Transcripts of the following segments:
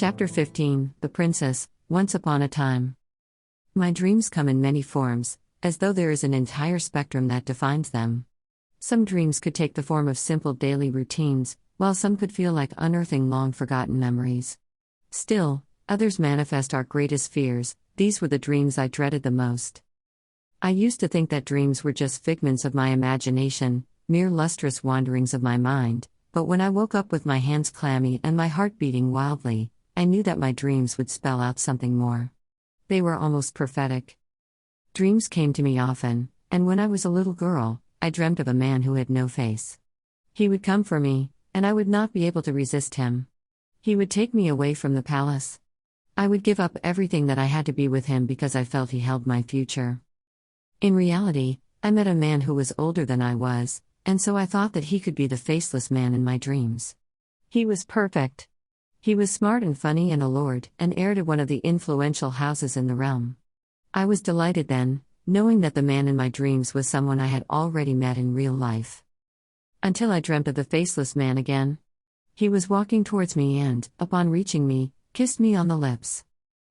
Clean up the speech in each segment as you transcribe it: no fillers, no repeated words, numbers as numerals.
Chapter 15 The Princess, Once Upon a Time. My dreams come in many forms, as though there is an entire spectrum that defines them. Some dreams could take the form of simple daily routines, while some could feel like unearthing long-forgotten memories. Still, others manifest our greatest fears. These were the dreams I dreaded the most. I used to think that dreams were just figments of my imagination, mere lustrous wanderings of my mind, but when I woke up with my hands clammy and my heart beating wildly, I knew that my dreams would spell out something more. They were almost prophetic. Dreams came to me often, and when I was a little girl, I dreamt of a man who had no face. He would come for me, and I would not be able to resist him. He would take me away from the palace. I would give up everything that I had to be with him because I felt he held my future. In reality, I met a man who was older than I was, and so I thought that he could be the faceless man in my dreams. He was perfect. He was smart and funny and a lord, and heir to one of the influential houses in the realm. I was delighted then, knowing that the man in my dreams was someone I had already met in real life. Until I dreamt of the faceless man again. He was walking towards me and, upon reaching me, kissed me on the lips.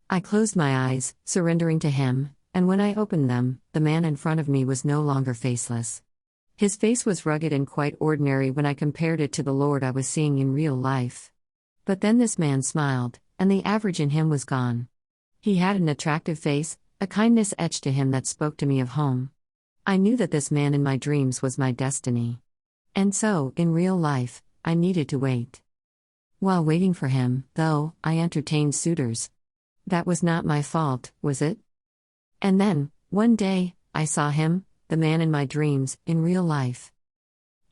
I closed my eyes, surrendering to him, and when I opened them, the man in front of me was no longer faceless. His face was rugged and quite ordinary when I compared it to the lord I was seeing in real life. But then this man smiled, and the average in him was gone. He had an attractive face, a kindness etched to him that spoke to me of home. I knew that this man in my dreams was my destiny. And so, in real life, I needed to wait. While waiting for him, though, I entertained suitors. That was not my fault, was it? And then, one day, I saw him, the man in my dreams, in real life.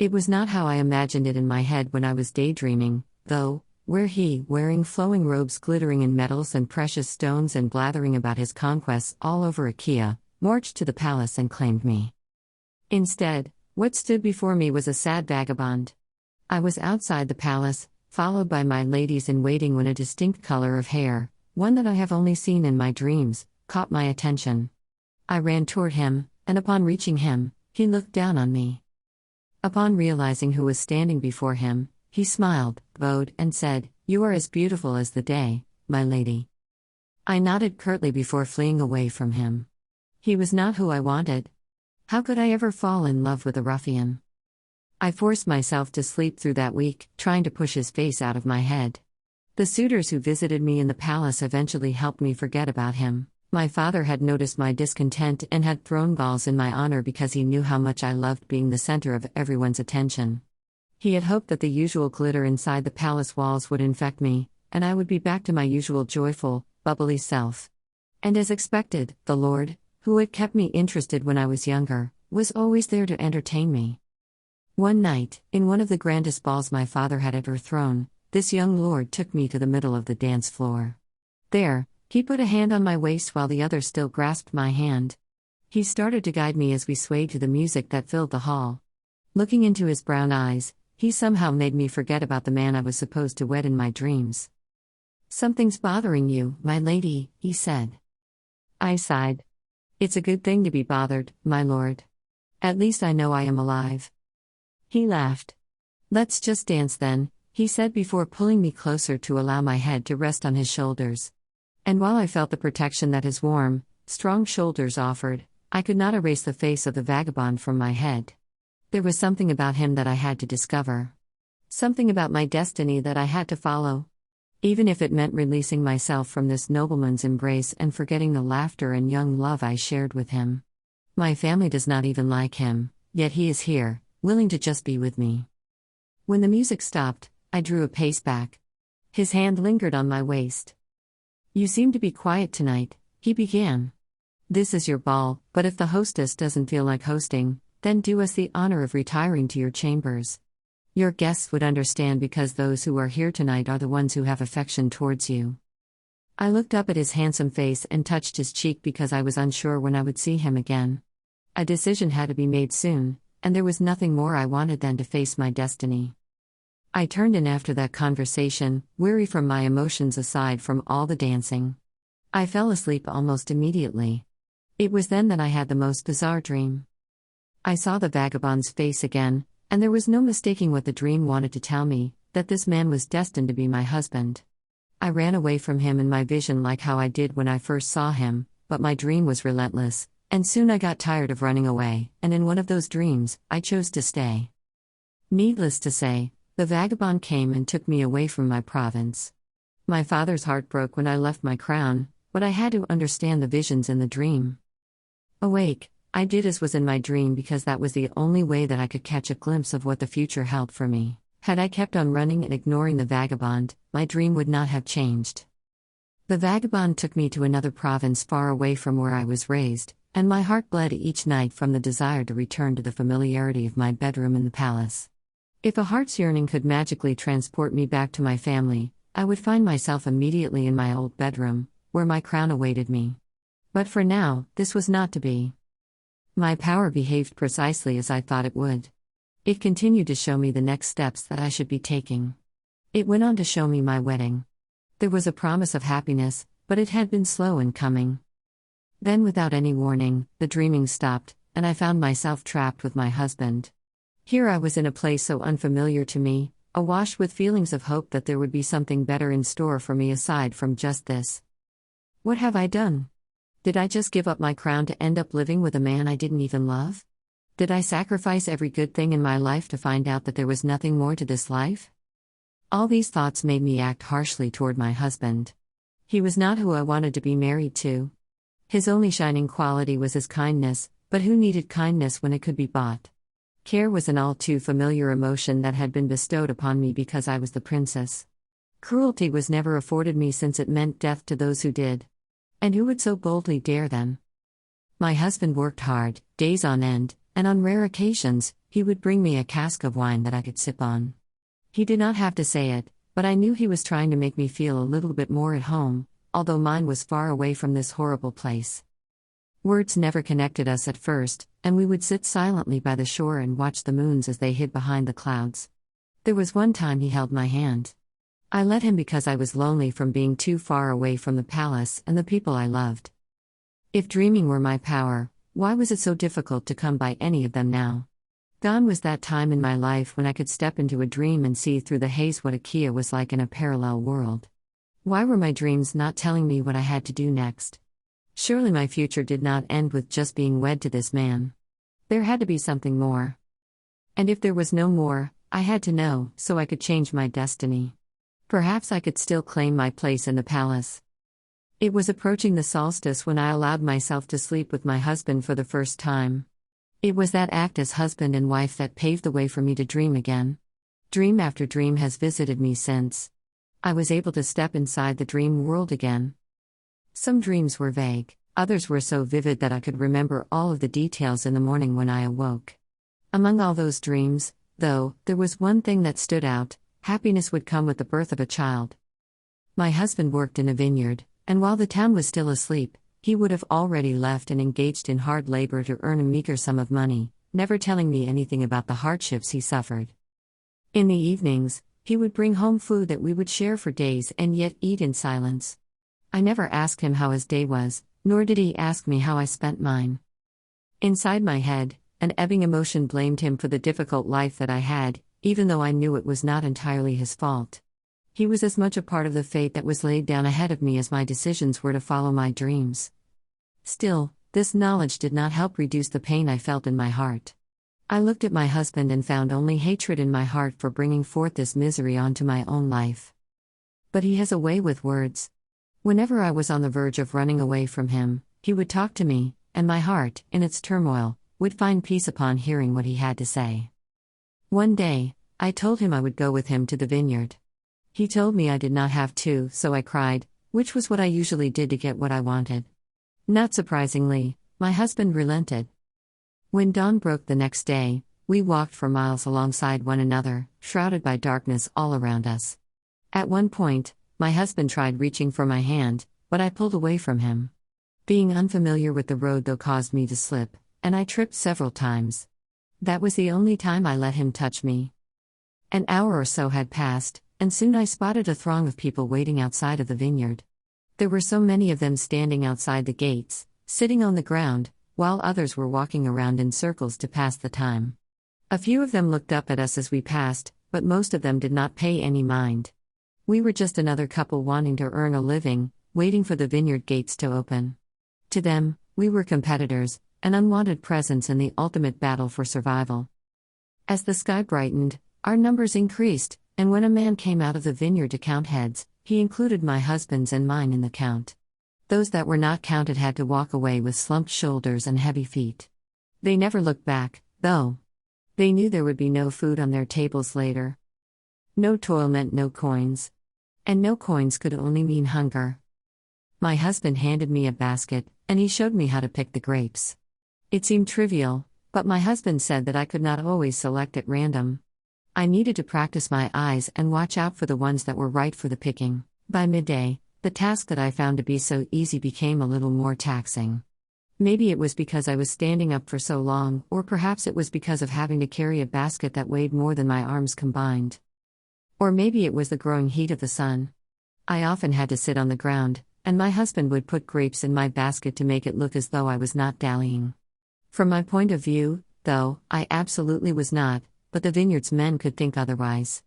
It was not how I imagined it in my head when I was daydreaming, though, where he, wearing flowing robes glittering in metals and precious stones and blathering about his conquests all over Akea, marched to the palace and claimed me. Instead, what stood before me was a sad vagabond. I was outside the palace, followed by my ladies-in-waiting when a distinct color of hair, one that I have only seen in my dreams, caught my attention. I ran toward him, and upon reaching him, he looked down on me. Upon realizing who was standing before him, he smiled, bowed, and said, "You are as beautiful as the day, my lady." I nodded curtly before fleeing away from him. He was not who I wanted. How could I ever fall in love with a ruffian? I forced myself to sleep through that week, trying to push his face out of my head. The suitors who visited me in the palace eventually helped me forget about him. My father had noticed my discontent and had thrown balls in my honor because he knew how much I loved being the center of everyone's attention. He had hoped that the usual glitter inside the palace walls would infect me, and I would be back to my usual joyful, bubbly self. And as expected, the Lord, who had kept me interested when I was younger, was always there to entertain me. One night, in one of the grandest balls my father had ever thrown, this young lord took me to the middle of the dance floor. There, he put a hand on my waist while the other still grasped my hand. He started to guide me as we swayed to the music that filled the hall. Looking into his brown eyes, he somehow made me forget about the man I was supposed to wed in my dreams. "Something's bothering you, my lady," he said. I sighed. "It's a good thing to be bothered, my lord. At least I know I am alive." He laughed. "Let's just dance then," he said before pulling me closer to allow my head to rest on his shoulders. And while I felt the protection that his warm, strong shoulders offered, I could not erase the face of the vagabond from my head. There was something about him that I had to discover. Something about my destiny that I had to follow. Even if it meant releasing myself from this nobleman's embrace and forgetting the laughter and young love I shared with him. My family does not even like him, yet he is here, willing to just be with me. When the music stopped, I drew a pace back. His hand lingered on my waist. "You seem to be quiet tonight," he began. "This is your ball, but if the hostess doesn't feel like hosting, then do us the honor of retiring to your chambers. Your guests would understand because those who are here tonight are the ones who have affection towards you." I looked up at his handsome face and touched his cheek because I was unsure when I would see him again. A decision had to be made soon, and there was nothing more I wanted than to face my destiny. I turned in after that conversation, weary from my emotions aside from all the dancing. I fell asleep almost immediately. It was then that I had the most bizarre dream. I saw the vagabond's face again, and there was no mistaking what the dream wanted to tell me, that this man was destined to be my husband. I ran away from him in my vision like how I did when I first saw him, but my dream was relentless, and soon I got tired of running away, and in one of those dreams, I chose to stay. Needless to say, the vagabond came and took me away from my province. My father's heart broke when I left my crown, but I had to understand the visions in the dream. Awake, I did as was in my dream because that was the only way that I could catch a glimpse of what the future held for me. Had I kept on running and ignoring the vagabond, my dream would not have changed. The vagabond took me to another province far away from where I was raised, and my heart bled each night from the desire to return to the familiarity of my bedroom in the palace. If a heart's yearning could magically transport me back to my family, I would find myself immediately in my old bedroom, where my crown awaited me. But for now, this was not to be. My power behaved precisely as I thought it would. It continued to show me the next steps that I should be taking. It went on to show me my wedding. There was a promise of happiness, but it had been slow in coming. Then, without any warning, the dreaming stopped, and I found myself trapped with my husband. Here I was in a place so unfamiliar to me, awash with feelings of hope that there would be something better in store for me aside from just this. What have I done? Did I just give up my crown to end up living with a man I didn't even love? Did I sacrifice every good thing in my life to find out that there was nothing more to this life? All these thoughts made me act harshly toward my husband. He was not who I wanted to be married to. His only shining quality was his kindness, but who needed kindness when it could be bought? Care was an all too familiar emotion that had been bestowed upon me because I was the princess. Cruelty was never afforded me since it meant death to those who did. And who would so boldly dare them? My husband worked hard, days on end, and on rare occasions, he would bring me a cask of wine that I could sip on. He did not have to say it, but I knew he was trying to make me feel a little bit more at home, although mine was far away from this horrible place. Words never connected us at first, and we would sit silently by the shore and watch the moons as they hid behind the clouds. There was one time he held my hand. I let him because I was lonely from being too far away from the palace and the people I loved. If dreaming were my power, why was it so difficult to come by any of them now? Gone was that time in my life when I could step into a dream and see through the haze what Akea was like in a parallel world. Why were my dreams not telling me what I had to do next? Surely my future did not end with just being wed to this man. There had to be something more. And if there was no more, I had to know, so I could change my destiny. Perhaps I could still claim my place in the palace. It was approaching the solstice when I allowed myself to sleep with my husband for the first time. It was that act as husband and wife that paved the way for me to dream again. Dream after dream has visited me since. I was able to step inside the dream world again. Some dreams were vague, others were so vivid that I could remember all of the details in the morning when I awoke. Among all those dreams, though, there was one thing that stood out: happiness would come with the birth of a child. My husband worked in a vineyard, and while the town was still asleep, he would have already left and engaged in hard labor to earn a meager sum of money, never telling me anything about the hardships he suffered. In the evenings, he would bring home food that we would share for days and yet eat in silence. I never asked him how his day was, nor did he ask me how I spent mine. Inside my head, an ebbing emotion blamed him for the difficult life that I had, even though I knew it was not entirely his fault. He was as much a part of the fate that was laid down ahead of me as my decisions were to follow my dreams. Still, this knowledge did not help reduce the pain I felt in my heart. I looked at my husband and found only hatred in my heart for bringing forth this misery onto my own life. But he has a way with words. Whenever I was on the verge of running away from him, he would talk to me, and my heart, in its turmoil, would find peace upon hearing what he had to say. One day, I told him I would go with him to the vineyard. He told me I did not have to, so I cried, which was what I usually did to get what I wanted. Not surprisingly, my husband relented. When dawn broke the next day, we walked for miles alongside one another, shrouded by darkness all around us. At one point, my husband tried reaching for my hand, but I pulled away from him. Being unfamiliar with the road though caused me to slip, and I tripped several times. That was the only time I let him touch me. An hour or so had passed, and soon I spotted a throng of people waiting outside of the vineyard. There were so many of them standing outside the gates, sitting on the ground, while others were walking around in circles to pass the time. A few of them looked up at us as we passed, but most of them did not pay any mind. We were just another couple wanting to earn a living, waiting for the vineyard gates to open. To them, we were competitors, an unwanted presence in the ultimate battle for survival. As the sky brightened, our numbers increased, and when a man came out of the vineyard to count heads, he included my husband's and mine in the count. Those that were not counted had to walk away with slumped shoulders and heavy feet. They never looked back, though. They knew there would be no food on their tables later. No toil meant no coins. And no coins could only mean hunger. My husband handed me a basket, and he showed me how to pick the grapes. It seemed trivial, but my husband said that I could not always select at random. I needed to practice my eyes and watch out for the ones that were right for the picking. By midday, the task that I found to be so easy became a little more taxing. Maybe it was because I was standing up for so long, or perhaps it was because of having to carry a basket that weighed more than my arms combined. Or maybe it was the growing heat of the sun. I often had to sit on the ground, and my husband would put grapes in my basket to make it look as though I was not dallying. From my point of view, though, I absolutely was not, but the vineyard's men could think otherwise.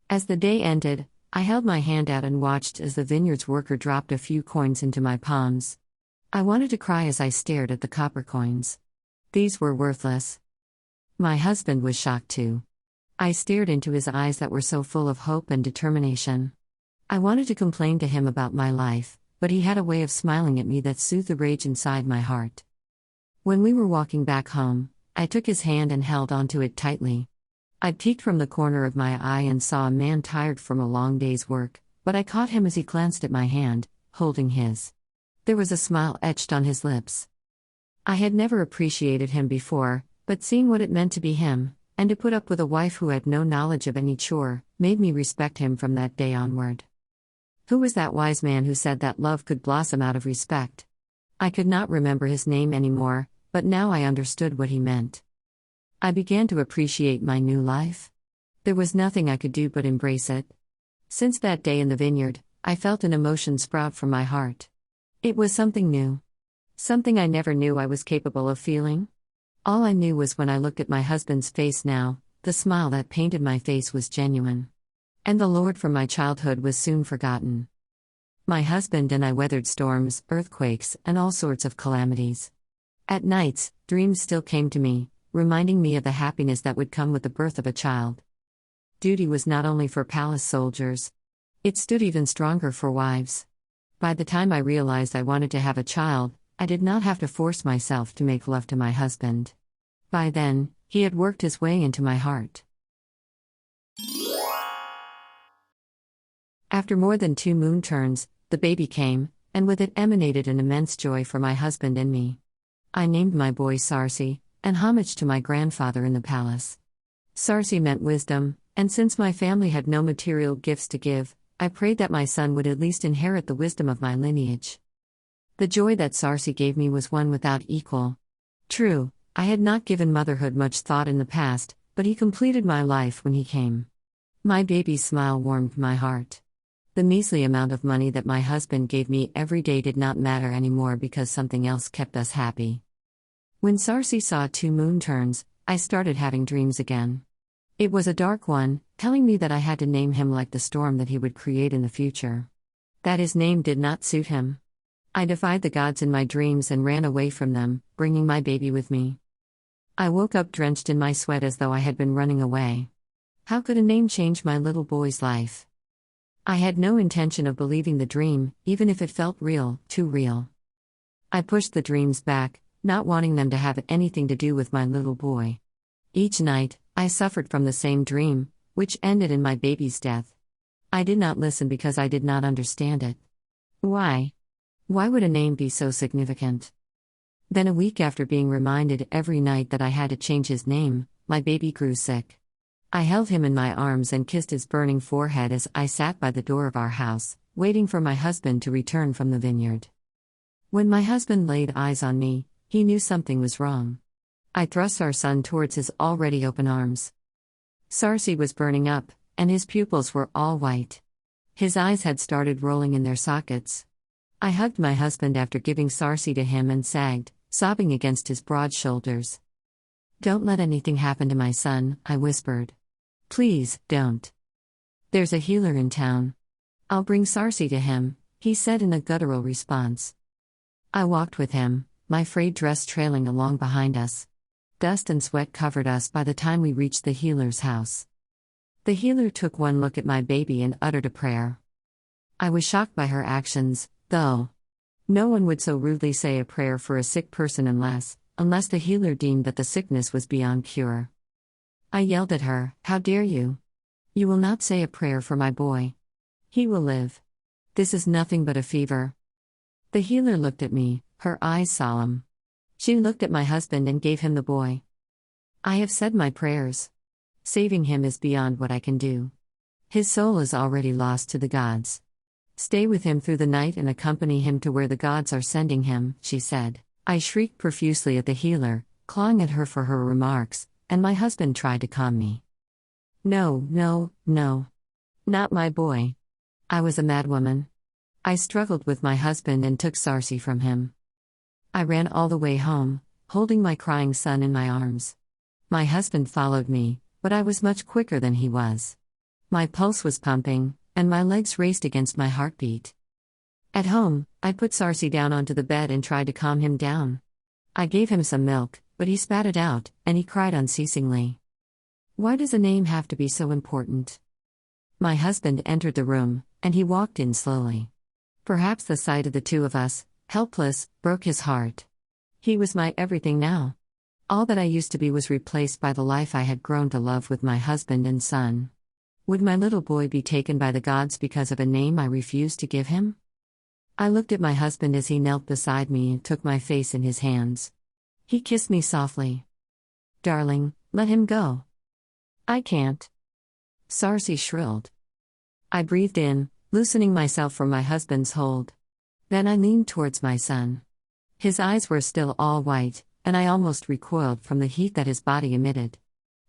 As the day ended, I held my hand out and watched as the vineyard's worker dropped a few coins into my palms. I wanted to cry as I stared at the copper coins. These were worthless. My husband was shocked too. I stared into his eyes that were so full of hope and determination. I wanted to complain to him about my life, but he had a way of smiling at me that soothed the rage inside my heart. When we were walking back home, I took his hand and held onto it tightly. I peeked from the corner of my eye and saw a man tired from a long day's work, but I caught him as he glanced at my hand, holding his. There was a smile etched on his lips. I had never appreciated him before, but seeing what it meant to be him, and to put up with a wife who had no knowledge of any chore, made me respect him from that day onward. Who was that wise man who said that love could blossom out of respect? I could not remember his name anymore, but now I understood what he meant. I began to appreciate my new life. There was nothing I could do but embrace it. Since that day in the vineyard, I felt an emotion sprout from my heart. It was something new. Something I never knew I was capable of feeling. All I knew was when I looked at my husband's face now, the smile that painted my face was genuine. And the Lord from my childhood was soon forgotten. My husband and I weathered storms, earthquakes, and all sorts of calamities. At nights, dreams still came to me, reminding me of the happiness that would come with the birth of a child. Duty was not only for palace soldiers. It stood even stronger for wives. By the time I realized I wanted to have a child, I did not have to force myself to make love to my husband. By then, he had worked his way into my heart. After more than 2 moon turns, the baby came, and with it emanated an immense joy for my husband and me. I named my boy Sarsi, an homage to my grandfather in the palace. Sarsi meant wisdom, and since my family had no material gifts to give, I prayed that my son would at least inherit the wisdom of my lineage. The joy that Sarsi gave me was one without equal. True, I had not given motherhood much thought in the past, but he completed my life when he came. My baby's smile warmed my heart. The measly amount of money that my husband gave me every day did not matter anymore because something else kept us happy. When Sarsi saw 2 moon turns, I started having dreams again. It was a dark one, telling me that I had to name him like the storm that he would create in the future. That his name did not suit him. I defied the gods in my dreams and ran away from them, bringing my baby with me. I woke up drenched in my sweat as though I had been running away. How could a name change my little boy's life? I had no intention of believing the dream, even if it felt real, too real. I pushed the dreams back, not wanting them to have anything to do with my little boy. Each night, I suffered from the same dream, which ended in my baby's death. I did not listen because I did not understand it. Why? Why would a name be so significant? Then a week after being reminded every night that I had to change his name, my baby grew sick. I held him in my arms and kissed his burning forehead as I sat by the door of our house, waiting for my husband to return from the vineyard. When my husband laid eyes on me, he knew something was wrong. I thrust our son towards his already open arms. Sarsi was burning up, and his pupils were all white. His eyes had started rolling in their sockets. I hugged my husband after giving Sarsi to him and sagged, sobbing against his broad shoulders. "Don't let anything happen to my son," I whispered. "Please, don't." There's a healer in town. I'll bring Sarsi to him, he said in a guttural response. I walked with him, my frayed dress trailing along behind us. Dust and sweat covered us by the time we reached the healer's house. The healer took one look at my baby and uttered a prayer. I was shocked by her actions, though. No one would so rudely say a prayer for a sick person unless the healer deemed that the sickness was beyond cure. I yelled at her, "How dare you? You will not say a prayer for my boy. He will live. This is nothing but a fever." The healer looked at me, her eyes solemn. She looked at my husband and gave him the boy. I have said my prayers. Saving him is beyond what I can do. His soul is already lost to the gods. Stay with him through the night and accompany him to where the gods are sending him, she said. I shrieked profusely at the healer, clawing at her for her remarks, and my husband tried to calm me. No, no, no. Not my boy. I was a madwoman. I struggled with my husband and took Sarsi from him. I ran all the way home, holding my crying son in my arms. My husband followed me, but I was much quicker than he was. My pulse was pumping, and my legs raced against my heartbeat. At home, I put Sarsi down onto the bed and tried to calm him down. I gave him some milk, but he spat it out, and he cried unceasingly. Why does a name have to be so important? My husband entered the room, and he walked in slowly. Perhaps the sight of the two of us, helpless, broke his heart. He was my everything now. All that I used to be was replaced by the life I had grown to love with my husband and son. Would my little boy be taken by the gods because of a name I refused to give him? I looked at my husband as he knelt beside me and took my face in his hands. He kissed me softly. Darling, let him go. I can't. Sarsi shrilled. I breathed in, loosening myself from my husband's hold. Then I leaned towards my son. His eyes were still all white, and I almost recoiled from the heat that his body emitted.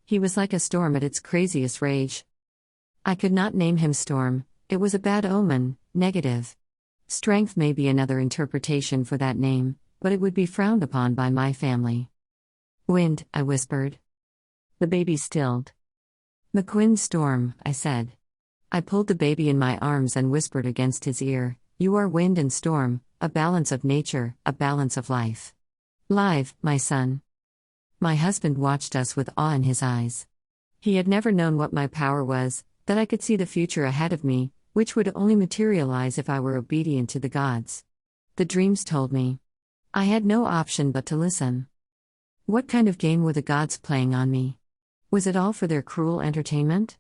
He was like a storm at its craziest rage. I could not name him Storm, it was a bad omen, negative. Strength may be another interpretation for that name, but it would be frowned upon by my family. Wind, I whispered. The baby stilled. McQuinn Storm, I said. I pulled the baby in my arms and whispered against his ear, you are wind and storm, a balance of nature, a balance of life. Live, my son. My husband watched us with awe in his eyes. He had never known what my power was, that I could see the future ahead of me, which would only materialize if I were obedient to the gods. The dreams told me. I had no option but to listen. What kind of game were the gods playing on me? Was it all for their cruel entertainment?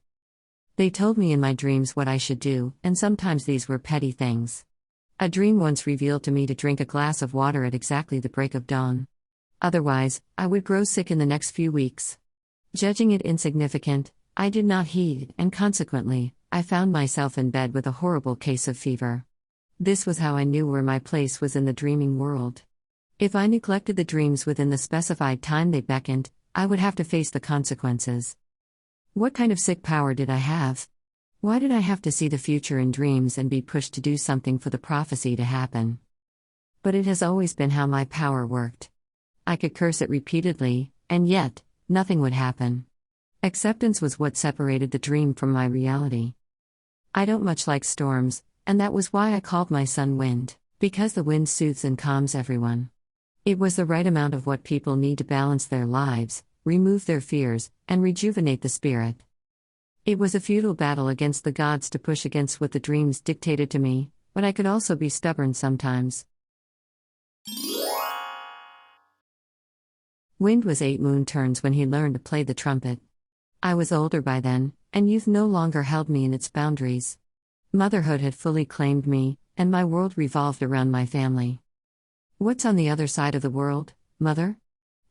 They told me in my dreams what I should do, and sometimes these were petty things. A dream once revealed to me to drink a glass of water at exactly the break of dawn. Otherwise, I would grow sick in the next few weeks. Judging it insignificant, I did not heed, and consequently, I found myself in bed with a horrible case of fever. This was how I knew where my place was in the dreaming world. If I neglected the dreams within the specified time they beckoned, I would have to face the consequences. What kind of sick power did I have? Why did I have to see the future in dreams and be pushed to do something for the prophecy to happen? But it has always been how my power worked. I could curse it repeatedly, and yet, nothing would happen. Acceptance was what separated the dream from my reality. I don't much like storms, and that was why I called my son Wind, because the wind soothes and calms everyone. It was the right amount of what people need to balance their lives, remove their fears, and rejuvenate the spirit. It was a futile battle against the gods to push against what the dreams dictated to me, but I could also be stubborn sometimes. Wind was 8 moon turns when he learned to play the trumpet. I was older by then, and youth no longer held me in its boundaries. Motherhood had fully claimed me, and my world revolved around my family. What's on the other side of the world, Mother?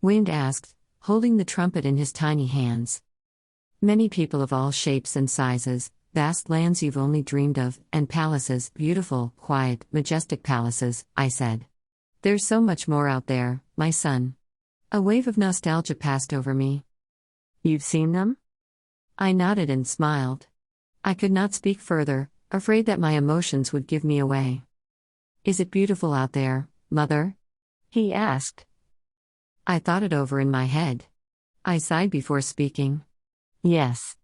Wind asked, holding the trumpet in his tiny hands. Many people of all shapes and sizes, vast lands you've only dreamed of, and palaces, beautiful, quiet, majestic palaces, I said. There's so much more out there, my son. A wave of nostalgia passed over me. You've seen them? I nodded and smiled. I could not speak further, afraid that my emotions would give me away. Is it beautiful out there, Mother? He asked. I thought it over in my head. I sighed before speaking. Yes.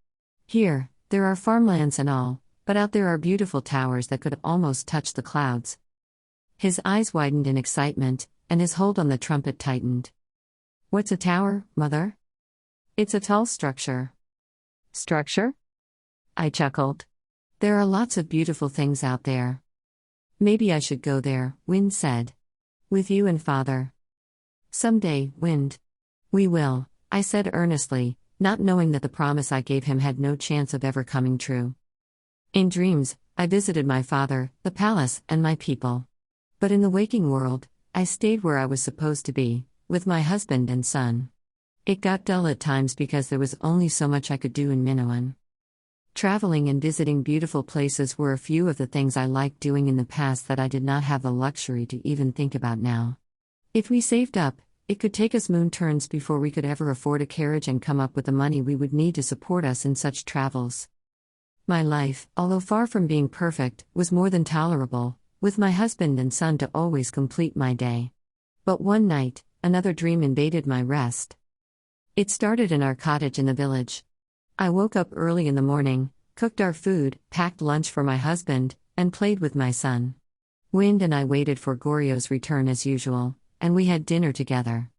Here, There are farmlands and all, but out there are beautiful towers that could almost touch the clouds. His eyes widened in excitement, and his hold on the trumpet tightened. What's a tower, Mother? It's a tall structure. Structure? I chuckled. There are lots of beautiful things out there. Maybe I should go there, Wind said. With you and Father. Someday, Wind. We will, I said earnestly, not knowing that the promise I gave him had no chance of ever coming true. In dreams, I visited my father, the palace, and my people. But in the waking world, I stayed where I was supposed to be, with my husband and son. It got dull at times because there was only so much I could do in Minoan. Traveling and visiting beautiful places were a few of the things I liked doing in the past that I did not have the luxury to even think about now. If we saved up, it could take us moon turns before we could ever afford a carriage and come up with the money we would need to support us in such travels. My life, although far from being perfect, was more than tolerable, with my husband and son to always complete my day. But one night, another dream invaded my rest. It started in our cottage in the village. I woke up early in the morning, cooked our food, packed lunch for my husband, and played with my son. Wind and I waited for Goryo's return as usual, and we had dinner together.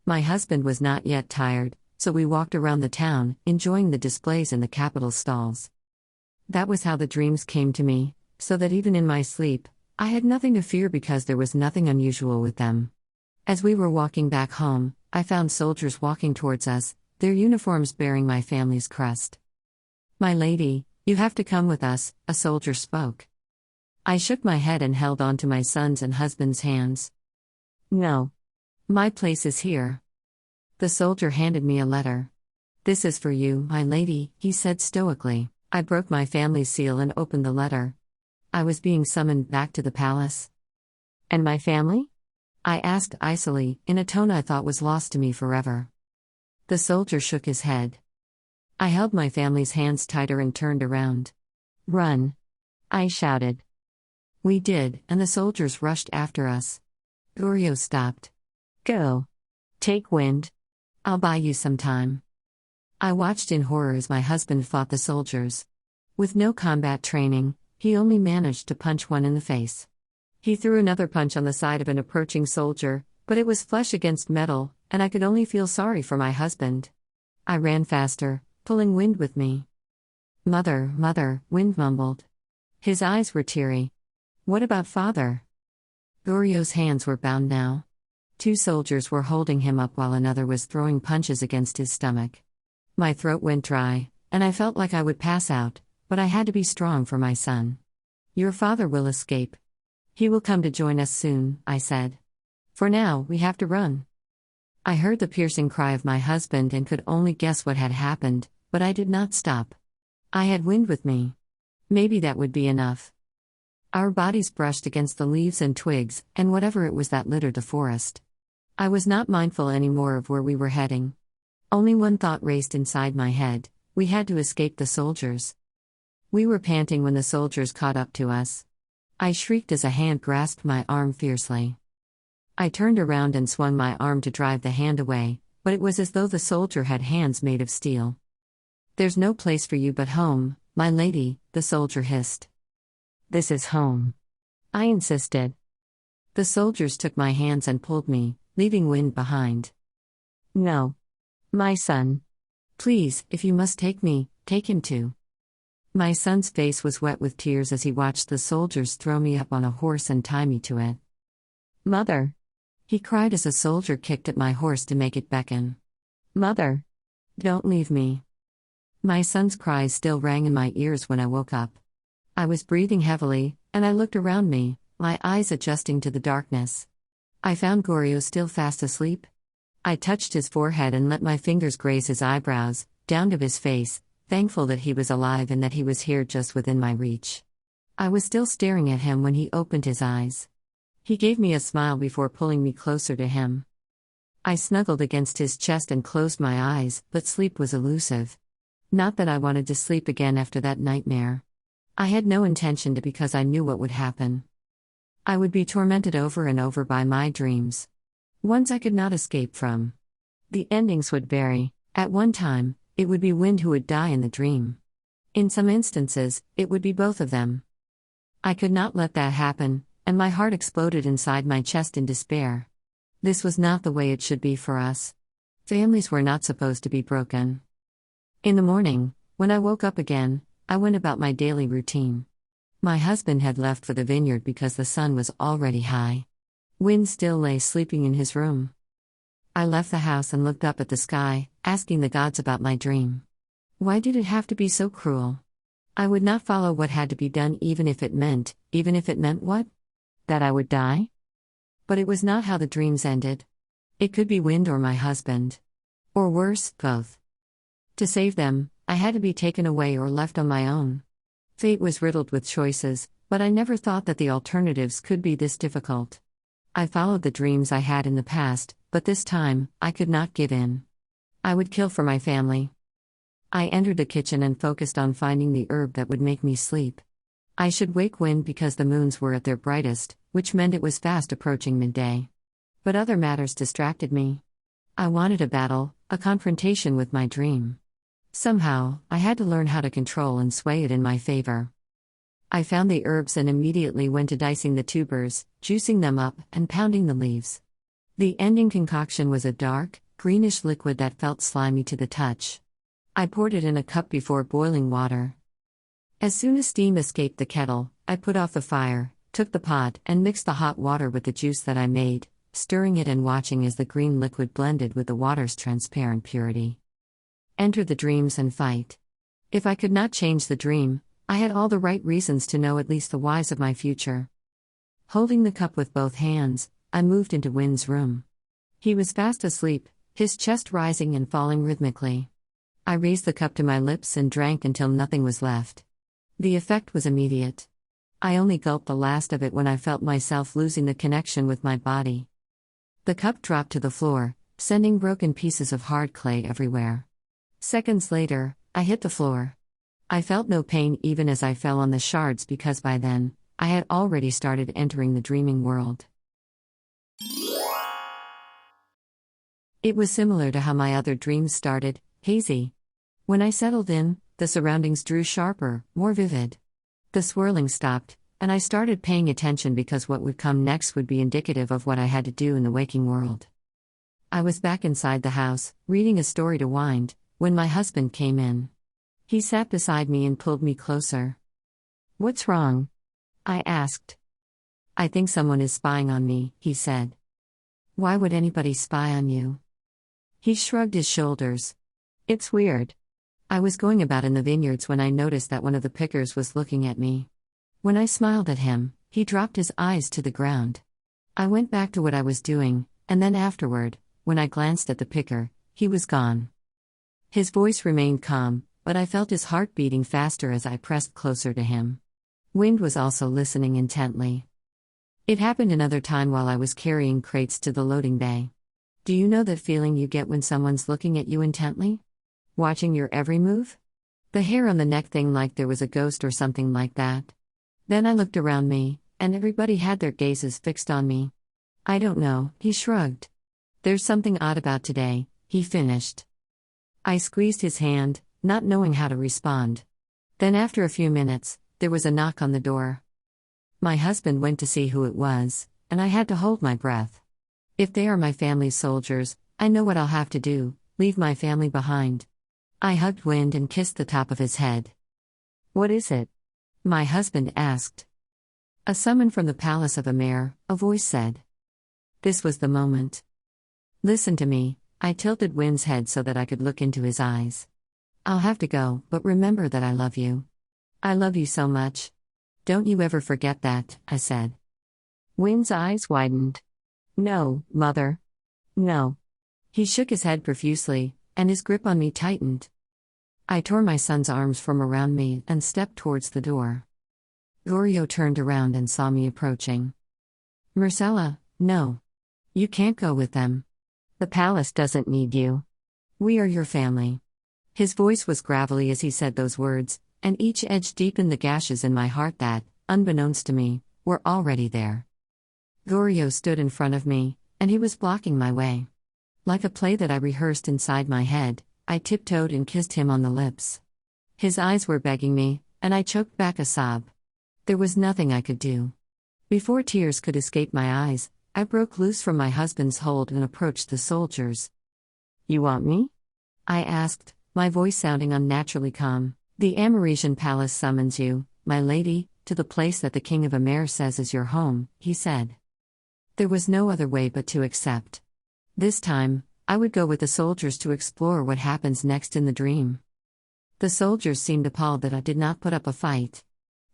My husband was not yet tired, so we walked around the town, enjoying the displays in the capital stalls. That was how the dreams came to me, so that even in my sleep, I had nothing to fear because there was nothing unusual with them. As we were walking back home, I found soldiers walking towards us, their uniforms bearing my family's crest. My lady, you have to come with us, a soldier spoke. I shook my head and held on to my son's and husband's hands. No. My place is here. The soldier handed me a letter. This is for you, my lady, he said stoically. I broke my family's seal and opened the letter. I was being summoned back to the palace. And my family? I asked icily, in a tone I thought was lost to me forever. The soldier shook his head. I held my family's hands tighter and turned around. Run! I shouted. We did, and the soldiers rushed after us. Goryo stopped. Go. Take Wind. I'll buy you some time. I watched in horror as my husband fought the soldiers. With no combat training, he only managed to punch one in the face. He threw another punch on the side of an approaching soldier, but it was flesh against metal, and I could only feel sorry for my husband. I ran faster, pulling Wind with me. Mother, mother, Wind mumbled. His eyes were teary. What about Father? Goryo's hands were bound now. 2 soldiers were holding him up while another was throwing punches against his stomach. My throat went dry, and I felt like I would pass out, but I had to be strong for my son. Your father will escape. He will come to join us soon, I said. For now, we have to run. I heard the piercing cry of my husband and could only guess what had happened, but I did not stop. I had Wind with me. Maybe that would be enough. Our bodies brushed against the leaves and twigs, and whatever it was that littered the forest. I was not mindful anymore of where we were heading. Only one thought raced inside my head: we had to escape the soldiers. We were panting when the soldiers caught up to us. I shrieked as a hand grasped my arm fiercely. I turned around and swung my arm to drive the hand away, but it was as though the soldier had hands made of steel. There's no place for you but home, my lady, the soldier hissed. This is home. I insisted. The soldiers took my hands and pulled me, leaving Wind behind. No. My son. Please, if you must take me, take him too. My son's face was wet with tears as he watched the soldiers throw me up on a horse and tie me to it. Mother! He cried as a soldier kicked at my horse to make it beckon. Mother! Don't leave me. My son's cries still rang in my ears when I woke up. I was breathing heavily, and I looked around me, my eyes adjusting to the darkness. I found Goryo still fast asleep. I touched his forehead and let my fingers graze his eyebrows, down to his face, thankful that he was alive and that he was here just within my reach. I was still staring at him when he opened his eyes. He gave me a smile before pulling me closer to him. I snuggled against his chest and closed my eyes, but sleep was elusive. Not that I wanted to sleep again after that nightmare. I had no intention to because I knew what would happen. I would be tormented over and over by my dreams. Ones I could not escape from. The endings would vary. At one time, it would be Wind who would die in the dream. In some instances, it would be both of them. I could not let that happen, and my heart exploded inside my chest in despair. This was not the way it should be for us. Families were not supposed to be broken. In the morning, when I woke up again, I went about my daily routine. My husband had left for the vineyard because the sun was already high. Wind still lay sleeping in his room. I left the house and looked up at the sky, asking the gods about my dream. Why did it have to be so cruel? I would not follow what had to be done even if it meant what? That I would die? But it was not how the dreams ended. It could be Wind or my husband. Or worse, both. To save them, I had to be taken away or left on my own. Fate was riddled with choices, but I never thought that the alternatives could be this difficult. I followed the dreams I had in the past, but this time, I could not give in. I would kill for my family. I entered the kitchen and focused on finding the herb that would make me sleep. I should wake Wind because the moons were at their brightest, which meant it was fast approaching midday. But other matters distracted me. I wanted a battle, a confrontation with my dream. Somehow, I had to learn how to control and sway it in my favor. I found the herbs and immediately went to dicing the tubers, juicing them up, and pounding the leaves. The ending concoction was a dark, greenish liquid that felt slimy to the touch. I poured it in a cup before boiling water. As soon as steam escaped the kettle, I put off the fire, took the pot, and mixed the hot water with the juice that I made, stirring it and watching as the green liquid blended with the water's transparent purity. Enter the dreams and fight. If I could not change the dream, I had all the right reasons to know at least the whys of my future. Holding the cup with both hands, I moved into Wind's room. He was fast asleep, his chest rising and falling rhythmically. I raised the cup to my lips and drank until nothing was left. The effect was immediate. I only gulped the last of it when I felt myself losing the connection with my body. The cup dropped to the floor, sending broken pieces of hard clay everywhere. Seconds later, I hit the floor. I felt no pain even as I fell on the shards because by then, I had already started entering the dreaming world. It was similar to how my other dreams started, hazy. When I settled in, the surroundings drew sharper, more vivid. The swirling stopped, and I started paying attention because what would come next would be indicative of what I had to do in the waking world. I was back inside the house, reading a story to Wind, when my husband came in. He sat beside me and pulled me closer. "What's wrong?" I asked. "I think someone is spying on me," he said. "Why would anybody spy on you?" He shrugged his shoulders. "It's weird. I was going about in the vineyards when I noticed that one of the pickers was looking at me. When I smiled at him, he dropped his eyes to the ground. I went back to what I was doing, and then afterward, when I glanced at the picker, he was gone." His voice remained calm, but I felt his heart beating faster as I pressed closer to him. Wind was also listening intently. It happened another time while I was carrying crates to the loading bay. Do you know that feeling you get when someone's looking at you intently? Watching your every move? The hair on the neck thing, like there was a ghost or something like that. Then I looked around me, and everybody had their gazes fixed on me. "I don't know," he shrugged. "There's something odd about today," he finished. I squeezed his hand, not knowing how to respond. Then after a few minutes, there was a knock on the door. My husband went to see who it was, and I had to hold my breath. If they are my family's soldiers, I know what I'll have to do: leave my family behind. I hugged Wind and kissed the top of his head. "What is it?" my husband asked. "A summon from the palace of Amer," a voice said. This was the moment. "Listen to me," I tilted Wind's head so that I could look into his eyes. "I'll have to go, but remember that I love you. I love you so much. Don't you ever forget that," I said. Wind's eyes widened. "No, Mother. No." He shook his head profusely, and his grip on me tightened. I tore my son's arms from around me and stepped towards the door. Gorio turned around and saw me approaching. "Maercella, no. You can't go with them. The palace doesn't need you. We are your family." His voice was gravelly as he said those words, and each edge deepened the gashes in my heart that, unbeknownst to me, were already there. Gorio stood in front of me, and he was blocking my way. Like a play that I rehearsed inside my head, I tiptoed and kissed him on the lips. His eyes were begging me, and I choked back a sob. There was nothing I could do. Before tears could escape my eyes, I broke loose from my husband's hold and approached the soldiers. "You want me?" I asked, my voice sounding unnaturally calm. "The Amaresian palace summons you, my lady, to the place that the king of Amer says is your home," he said. There was no other way but to accept. This time, I would go with the soldiers to explore what happens next in the dream. The soldiers seemed appalled that I did not put up a fight.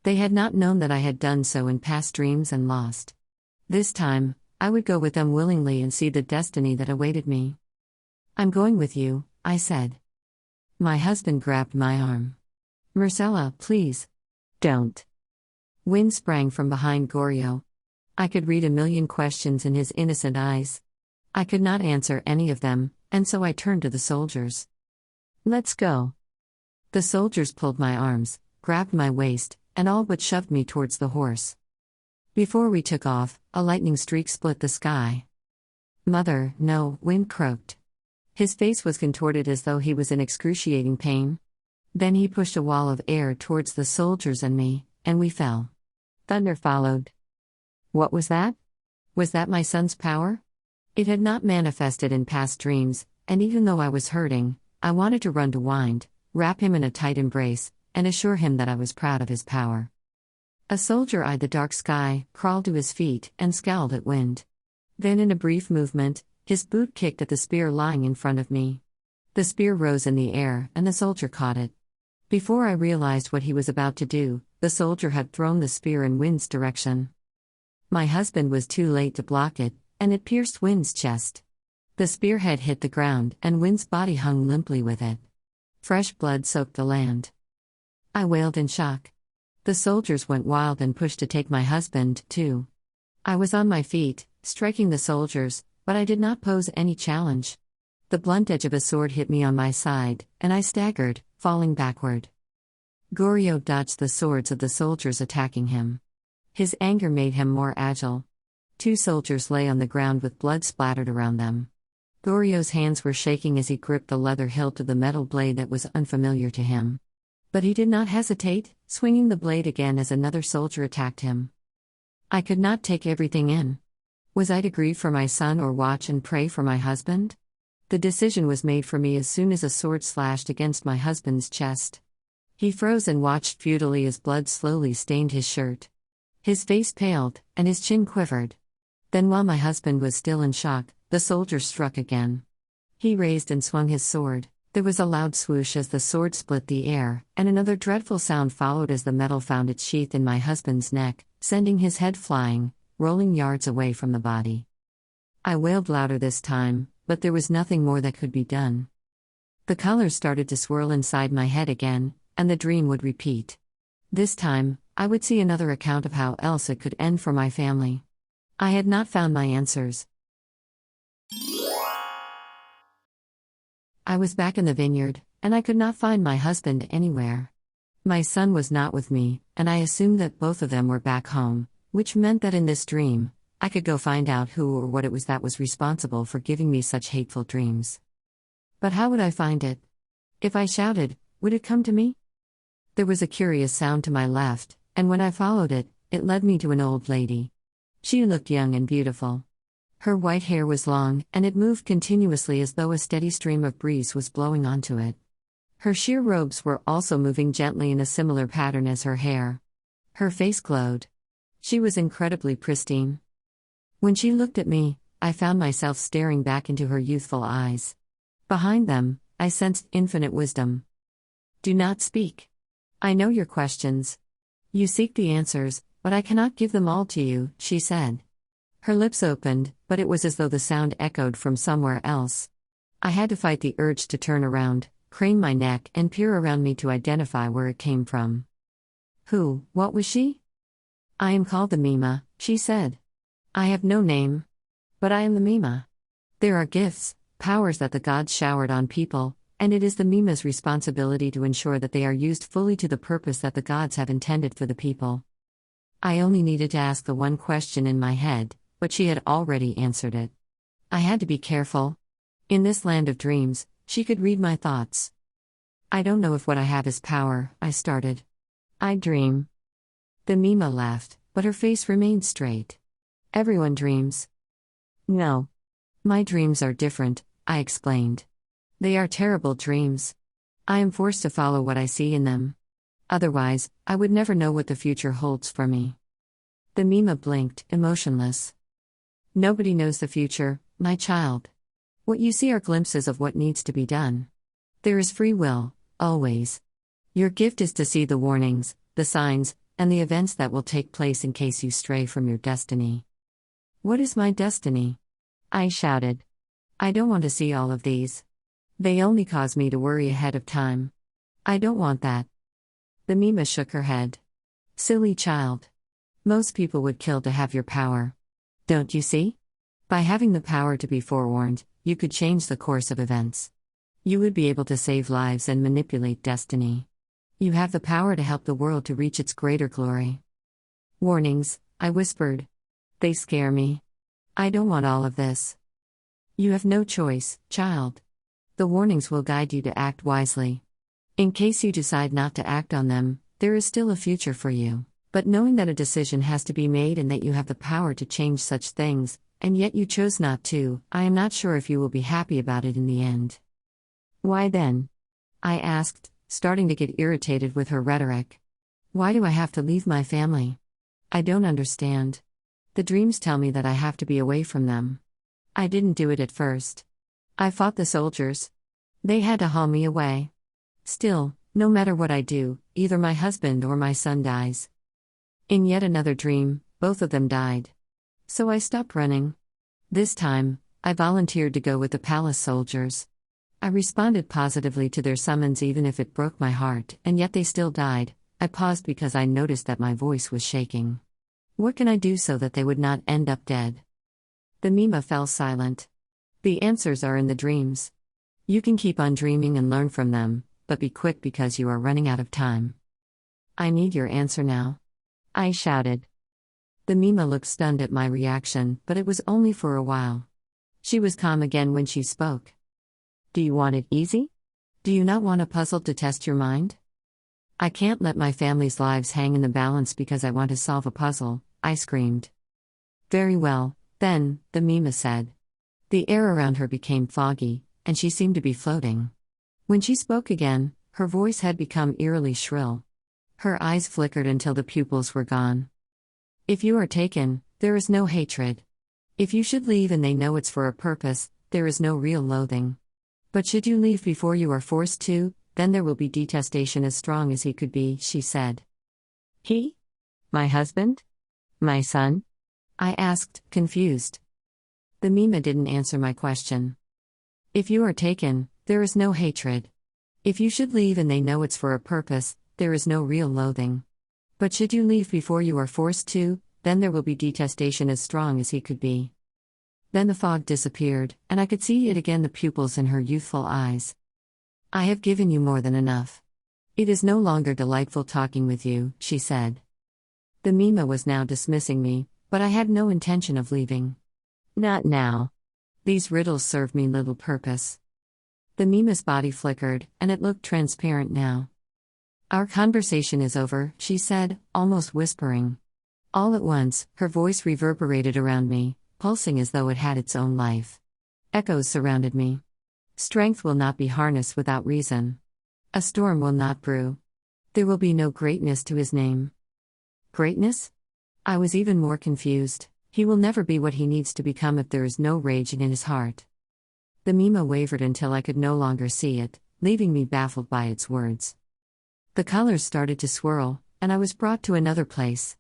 They had not known that I had done so in past dreams and lost. This time, I would go with them willingly and see the destiny that awaited me. "I'm going with you," I said. My husband grabbed my arm. "Maercella, please. Don't." Wind sprang from behind Gorio. I could read a million questions in his innocent eyes. I could not answer any of them, and so I turned to the soldiers. "Let's go." The soldiers pulled my arms, grabbed my waist, and all but shoved me towards the horse. Before we took off, a lightning streak split the sky. "Mother, no," Wind croaked. His face was contorted as though he was in excruciating pain. Then he pushed a wall of air towards the soldiers and me, and we fell. Thunder followed. What was that? Was that my son's power? It had not manifested in past dreams, and even though I was hurting, I wanted to run to Wind, wrap him in a tight embrace, and assure him that I was proud of his power. A soldier eyed the dark sky, crawled to his feet, and scowled at Wind. Then in a brief movement, his boot kicked at the spear lying in front of me. The spear rose in the air, and the soldier caught it. Before I realized what he was about to do, the soldier had thrown the spear in Wind's direction. My husband was too late to block it, and it pierced Wind's chest. The spearhead hit the ground, and Wind's body hung limply with it. Fresh blood soaked the land. I wailed in shock. The soldiers went wild and pushed to take my husband, too. I was on my feet, striking the soldiers, but I did not pose any challenge. The blunt edge of a sword hit me on my side, and I staggered, falling backward. Gorio dodged the swords of the soldiers attacking him. His anger made him more agile. 2 soldiers lay on the ground with blood splattered around them. Gorio's hands were shaking as he gripped the leather hilt of the metal blade that was unfamiliar to him. But he did not hesitate, swinging the blade again as another soldier attacked him. I could not take everything in. Was I to grieve for my son or watch and pray for my husband? The decision was made for me as soon as a sword slashed against my husband's chest. He froze and watched futilely as blood slowly stained his shirt. His face paled, and his chin quivered. Then while my husband was still in shock, the soldier struck again. He raised and swung his sword. There was a loud swoosh as the sword split the air, and another dreadful sound followed as the metal found its sheath in my husband's neck, sending his head flying, rolling yards away from the body. I wailed louder this time, but there was nothing more that could be done. The colors started to swirl inside my head again, and the dream would repeat. This time, I would see another account of how else it could end for my family. I had not found my answers. I was back in the vineyard, and I could not find my husband anywhere. My son was not with me, and I assumed that both of them were back home, which meant that in this dream, I could go find out who or what it was that was responsible for giving me such hateful dreams. But how would I find it? If I shouted, would it come to me? There was a curious sound to my left, and when I followed it, it led me to an old lady. She looked young and beautiful. Her white hair was long, and it moved continuously as though a steady stream of breeze was blowing onto it. Her sheer robes were also moving gently in a similar pattern as her hair. Her face glowed. She was incredibly pristine. When she looked at me, I found myself staring back into her youthful eyes. Behind them, I sensed infinite wisdom. "Do not speak. I know your questions. You seek the answers, but I cannot give them all to you," she said. Her lips opened, but it was as though the sound echoed from somewhere else. I had to fight the urge to turn around, crane my neck, and peer around me to identify where it came from. What was she? "I am called the Mima," she said. "I have no name. But I am the Mima. There are gifts, powers that the gods showered on people, and it is the Mima's responsibility to ensure that they are used fully to the purpose that the gods have intended for the people." I only needed to ask the one question in my head, but she had already answered it. I had to be careful. In this land of dreams, she could read my thoughts. I don't know if what I have is power, I started. I dream. The Mima laughed, but her face remained straight. Everyone dreams. No. My dreams are different, I explained. They are terrible dreams. I am forced to follow what I see in them. Otherwise, I would never know what the future holds for me. The Mima blinked, emotionless. Nobody knows the future, my child. What you see are glimpses of what needs to be done. There is free will, always. Your gift is to see the warnings, the signs, and the events that will take place in case you stray from your destiny. What is my destiny? I shouted. I don't want to see all of these. They only cause me to worry ahead of time. I don't want that. The Mima shook her head. Silly child. Most people would kill to have your power. Don't you see? By having the power to be forewarned, you could change the course of events. You would be able to save lives and manipulate destiny. You have the power to help the world to reach its greater glory. Warnings, I whispered. They scare me. I don't want all of this. You have no choice, child. The warnings will guide you to act wisely. In case you decide not to act on them, there is still a future for you. But knowing that a decision has to be made and that you have the power to change such things, and yet you chose not to, I am not sure if you will be happy about it in the end. Why then? I asked, starting to get irritated with her rhetoric. Why do I have to leave my family? I don't understand. The dreams tell me that I have to be away from them. I didn't do it at first. I fought the soldiers. They had to haul me away. Still, no matter what I do, either my husband or my son dies. In yet another dream, both of them died. So I stopped running. This time, I volunteered to go with the palace soldiers. I responded positively to their summons even if it broke my heart, and yet they still died. I paused because I noticed that my voice was shaking. What can I do so that they would not end up dead? The Mima fell silent. The answers are in the dreams. You can keep on dreaming and learn from them, but be quick because you are running out of time. I need your answer now. I shouted. The Mima looked stunned at my reaction, but it was only for a while. She was calm again when she spoke. Do you want it easy? Do you not want a puzzle to test your mind? I can't let my family's lives hang in the balance because I want to solve a puzzle, I screamed. Very well, then, the Mima said. The air around her became foggy, and she seemed to be floating. When she spoke again, her voice had become eerily shrill. Her eyes flickered until the pupils were gone. If you are taken, there is no hatred. If you should leave and they know it's for a purpose, there is no real loathing. But should you leave before you are forced to, then there will be detestation as strong as he could be, she said. He? My husband? My son? I asked, confused. The Mima didn't answer my question. If you are taken, there is no hatred. If you should leave and they know it's for a purpose, there is no real loathing. But should you leave before you are forced to, then there will be detestation as strong as he could be. Then the fog disappeared, and I could see yet again the pupils in her youthful eyes. I have given you more than enough. It is no longer delightful talking with you, she said. The Mima was now dismissing me, but I had no intention of leaving. Not now. These riddles serve me little purpose. The Mima's body flickered, and it looked transparent now. Our conversation is over, she said, almost whispering. All at once, her voice reverberated around me, pulsing as though it had its own life. Echoes surrounded me. Strength will not be harnessed without reason. A storm will not brew. There will be no greatness to his name. Greatness? I was even more confused. He will never be what he needs to become if there is no rage in his heart. The Mima wavered until I could no longer see it, leaving me baffled by its words. The colors started to swirl, and I was brought to another place.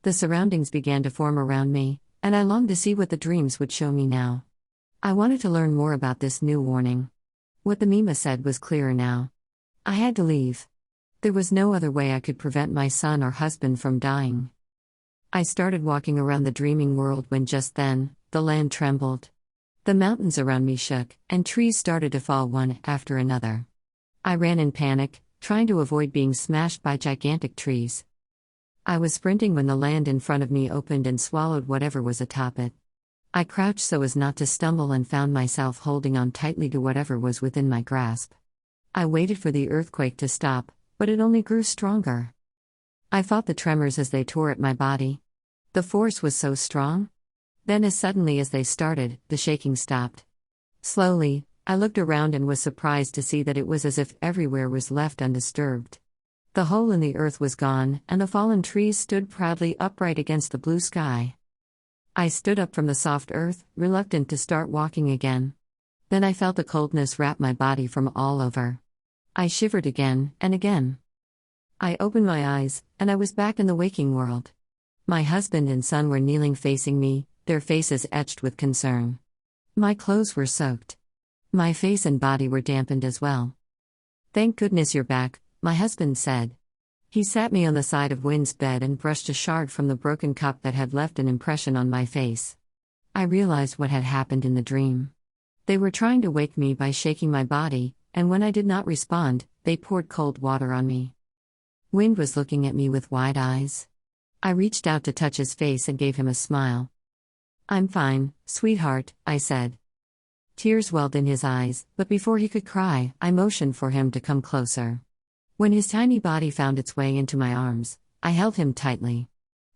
The surroundings began to form around me, and I longed to see what the dreams would show me now. I wanted to learn more about this new warning. What the Mima said was clearer now. I had to leave. There was no other way I could prevent my son or husband from dying. I started walking around the dreaming world when just then, the land trembled. The mountains around me shook, and trees started to fall one after another. I ran in panic, trying to avoid being smashed by gigantic trees. I was sprinting when the land in front of me opened and swallowed whatever was atop it. I crouched so as not to stumble and found myself holding on tightly to whatever was within my grasp. I waited for the earthquake to stop, but it only grew stronger. I fought the tremors as they tore at my body. The force was so strong. Then, as suddenly as they started, the shaking stopped. Slowly, I looked around and was surprised to see that it was as if everywhere was left undisturbed. The hole in the earth was gone, and the fallen trees stood proudly upright against the blue sky. I stood up from the soft earth, reluctant to start walking again. Then I felt a coldness wrap my body from all over. I shivered again and again. I opened my eyes, and I was back in the waking world. My husband and son were kneeling facing me, their faces etched with concern. My clothes were soaked. My face and body were dampened as well. "Thank goodness you're back," my husband said. He sat me on the side of Wynn's bed and brushed a shard from the broken cup that had left an impression on my face. I realized what had happened in the dream. They were trying to wake me by shaking my body, and when I did not respond, they poured cold water on me. Wynn was looking at me with wide eyes. I reached out to touch his face and gave him a smile. "I'm fine, sweetheart," I said. Tears welled in his eyes, but before he could cry, I motioned for him to come closer. When his tiny body found its way into my arms, I held him tightly.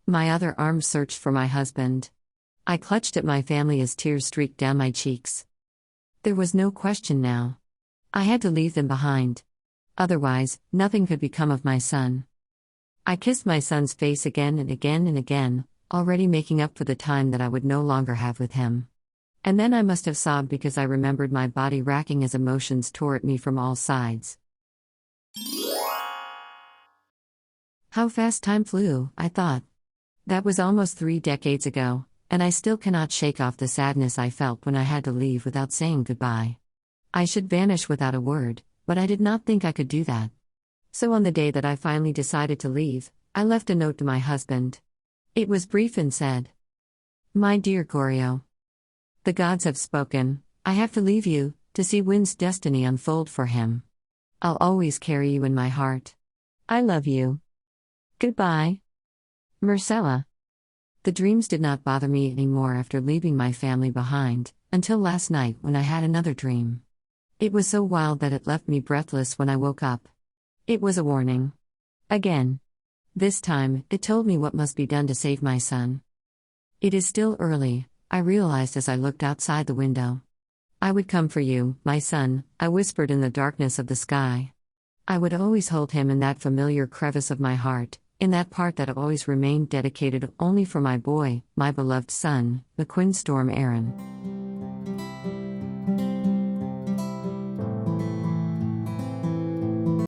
My other arm searched for my husband. I clutched at my family as tears streaked down my cheeks. There was no question now. I had to leave them behind. Otherwise, nothing could become of my son. I kissed my son's face again and again and again, already making up for the time that I would no longer have with him. And then I must have sobbed because I remembered my body racking as emotions tore at me from all sides. How fast time flew, I thought. That was almost 3 decades ago, and I still cannot shake off the sadness I felt when I had to leave without saying goodbye. I should vanish without a word, but I did not think I could do that. So on the day that I finally decided to leave, I left a note to my husband. It was brief and said, "My dear Goryo, the gods have spoken. I have to leave you, to see Wynn's destiny unfold for him. I'll always carry you in my heart. I love you. Goodbye. Maercella." The dreams did not bother me anymore after leaving my family behind, until last night when I had another dream. It was so wild that it left me breathless when I woke up. It was a warning. Again. This time, it told me what must be done to save my son. "It is still early," I realized as I looked outside the window. "I would come for you, my son," I whispered in the darkness of the sky. I would always hold him in that familiar crevice of my heart, in that part that always remained dedicated only for my boy, my beloved son, the Quinn Storm Aaron.